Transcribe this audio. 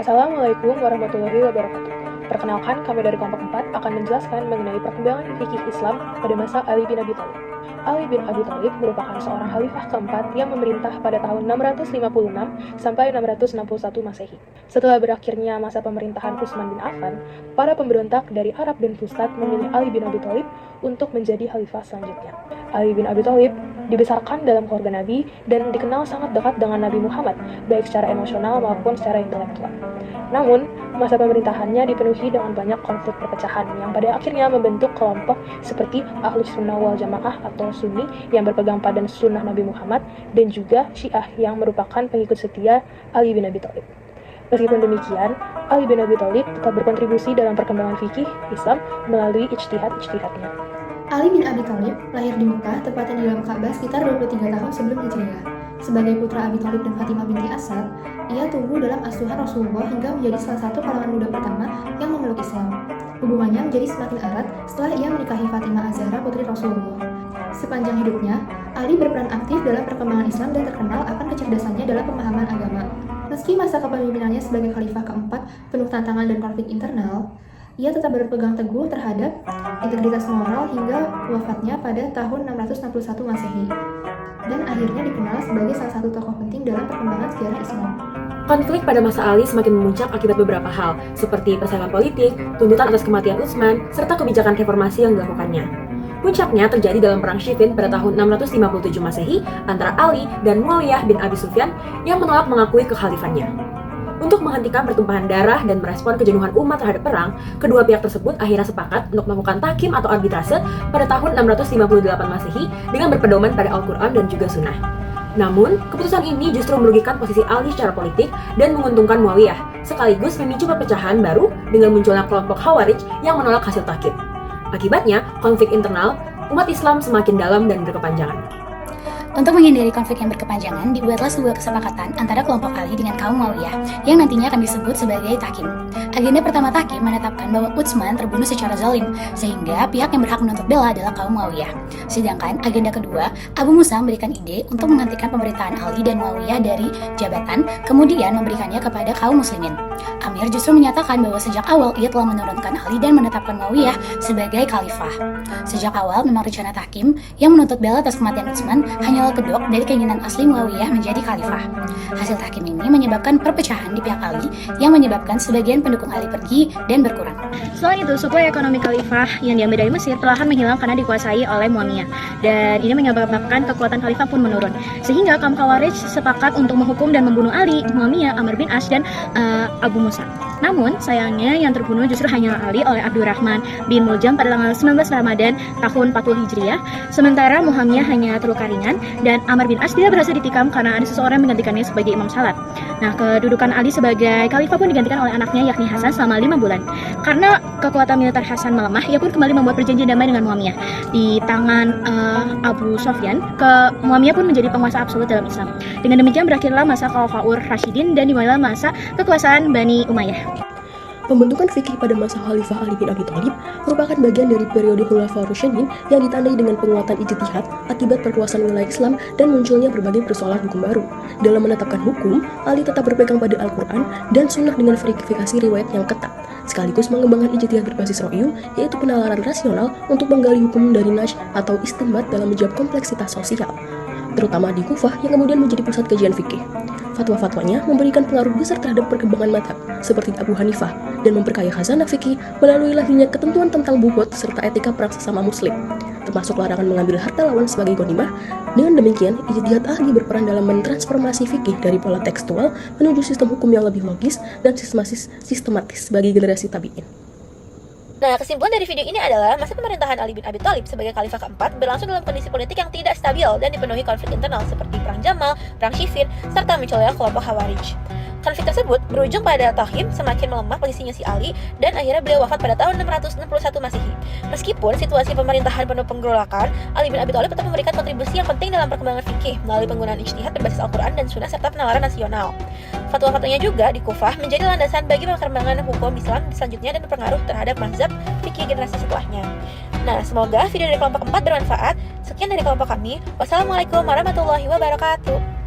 Assalamualaikum warahmatullahi wabarakatuh. Perkenalkan, kami dari kelompok 4 akan menjelaskan mengenai perkembangan fikih Islam pada masa Ali bin Abi Thalib. Ali bin Abi Thalib merupakan seorang khalifah keempat yang memerintah pada tahun 656 sampai 661 Masehi. Setelah berakhirnya masa pemerintahan Utsman bin Affan, para pemberontak dari Arab dan Fustat memilih Ali bin Abi Thalib untuk menjadi khalifah selanjutnya. Ali bin Abi Thalib dibesarkan dalam keluarga Nabi dan dikenal sangat dekat dengan Nabi Muhammad, baik secara emosional maupun secara intelektual. Namun, masa pemerintahannya dipenuhi dengan banyak konflik perpecahan yang pada akhirnya membentuk kelompok seperti Ahlus Sunnah wal Jamaah atau Sunni yang berpegang pada sunnah Nabi Muhammad dan juga Syiah yang merupakan pengikut setia Ali bin Abi Thalib. Meskipun demikian, Ali bin Abi Thalib tetap berkontribusi dalam perkembangan fikih Islam melalui ijtihad-ijtihadnya. Ali bin Abi Thalib lahir di Mekah, tepatnya di dalam Ka'bah sekitar 23 tahun sebelum Hijriah. Sebagai putra Abi Thalib dan Fatimah binti Asad, ia tumbuh dalam asuhan Rasulullah hingga menjadi salah satu kalangan muda pertama yang memeluk Islam. Hubungannya menjadi semakin erat setelah ia menikahi Fatimah Az-Zahra putri Rasulullah. Sepanjang hidupnya, Ali berperan aktif dalam perkembangan Islam dan terkenal akan kecerdasannya dalam pemahaman agama. Meski masa kepemimpinannya sebagai khalifah keempat penuh tantangan dan konflik internal, ia tetap berpegang teguh terhadap integritas moral hingga wafatnya pada tahun 661 Masehi, dan akhirnya dikenal sebagai salah satu tokoh penting dalam perkembangan sejarah Islam. Konflik pada masa Ali semakin memuncak akibat beberapa hal, seperti persaingan politik, tuntutan atas kematian Utsman, serta kebijakan reformasi yang dilakukannya. Puncaknya terjadi dalam Perang Siffin pada tahun 657 Masehi antara Ali dan Muawiyah bin Abi Sufyan yang menolak mengakui kekhalifannya. Untuk menghentikan pertumpahan darah dan merespon kejenuhan umat terhadap perang, kedua pihak tersebut akhirnya sepakat untuk melakukan tahkim atau arbitrase pada tahun 658 Masehi dengan berpedoman pada Al-Quran dan juga Sunnah. Namun, keputusan ini justru merugikan posisi Ali secara politik dan menguntungkan Muawiyah, sekaligus memicu perpecahan baru dengan munculnya kelompok Khawarij yang menolak hasil tahkim. Akibatnya, konflik internal umat Islam semakin dalam dan berkepanjangan. Untuk menghindari konflik yang berkepanjangan, dibuatlah sebuah kesepakatan antara kelompok Ali dengan kaum Muawiyah yang nantinya akan disebut sebagai tahkim. Agenda pertama tahkim menetapkan bahwa Utsman terbunuh secara zalim, sehingga pihak yang berhak menuntut bela adalah kaum Muawiyah. Sedangkan agenda kedua, Abu Musa memberikan ide untuk menghentikan pemerintahan Ali dan Muawiyah dari jabatan, kemudian memberikannya kepada kaum muslimin. Amir justru menyatakan bahwa sejak awal ia telah menurunkan Ali dan menetapkan Muawiyah sebagai khalifah. Sejak awal memang rencana tahkim yang menuntut bela atas kematian Utsman hanyalah kedok dari keinginan asli Muawiyah menjadi khalifah. Hasil tahkim ini menyebabkan perpecahan di pihak Ali yang menyebabkan sebagian pendukung Ali pergi dan berkurang. Selain itu, suplai ekonomi khalifah yang diambil dari Mesir perlahan menghilang karena dikuasai oleh Muawiyah, dan ini menyebabkan kekuatan khalifah pun menurun. Sehingga kaum Khawarij sepakat untuk menghukum dan membunuh Ali, Muawiyah, Amr bin As, dan Abu Musa. Namun, sayangnya yang terbunuh justru hanya Ali oleh Abdurrahman bin Muljam pada tanggal 19 Ramadan tahun 40 Hijriah, sementara Muawiyah hanya terluka ringan dan Amr bin As tidak berhasil ditikam karena ada seseorang menggantikannya sebagai imam salat. Nah, kedudukan Ali sebagai khalifah pun digantikan oleh anaknya yakni Hasan selama 5 bulan. Karena kekuatan militer Hasan melemah, ia pun kembali membuat perjanjian damai dengan Muawiyah. Di tangan Abu Sufyan, Muawiyah pun menjadi penguasa absolut dalam Islam. Dengan demikian berakhirlah masa Khulafaur Rasyidin dan dimulailah masa kekuasaan Bani Umayyah. Pembentukan fikih pada masa Khalifah Ali bin Abi Thalib merupakan bagian dari periode Khulafaur Rasyidin yang ditandai dengan penguatan ijtihad akibat perluasan wilayah Islam dan munculnya berbagai persoalan hukum baru. Dalam menetapkan hukum, Ali tetap berpegang pada Al-Quran dan Sunnah dengan verifikasi riwayat yang ketat, sekaligus mengembangkan ijtihad berbasis ra'yu, yaitu penalaran rasional untuk menggali hukum dari Najh atau istinbat dalam menjawab kompleksitas sosial, terutama di Kufah yang kemudian menjadi pusat kajian fikih. Fatwa-fatwanya memberikan pengaruh besar terhadap perkembangan mazhab seperti Abu Hanifah dan memperkaya khazanah fikih melalui lahirnya ketentuan tentang buhut serta etika perang sesama muslim, termasuk larangan mengambil harta lawan sebagai ghanimah. Dengan demikian, ijtihad Ali berperan dalam mentransformasi fikih dari pola tekstual menuju sistem hukum yang lebih logis dan sistematis bagi generasi tabi'in. Nah, kesimpulan dari video ini adalah masa pemerintahan Ali bin Abi Thalib sebagai khalifah keempat berlangsung dalam kondisi politik yang tidak stabil dan dipenuhi konflik internal seperti Perang Jamal, Perang Siffin, serta munculnya kelompok Khawarij. Konflik tersebut berujung pada tahkim semakin melemah posisinya si Ali dan akhirnya beliau wafat pada tahun 661 Masehi. Meskipun situasi pemerintahan penuh penggerolakan, Ali bin Abi Thalib tetap memberikan kontribusi yang penting dalam perkembangan fikih melalui penggunaan ijtihad berbasis Al-Quran dan Sunnah serta penalaran nasional. Fatwa-fatwanya juga di Kufah menjadi landasan bagi perkembangan hukum Islam selanjutnya dan berpengaruh terhadap mazhab fikih generasi setelahnya. Nah, semoga video dari kelompok 4 bermanfaat. Sekian dari kelompok kami. Wassalamualaikum warahmatullahi wabarakatuh.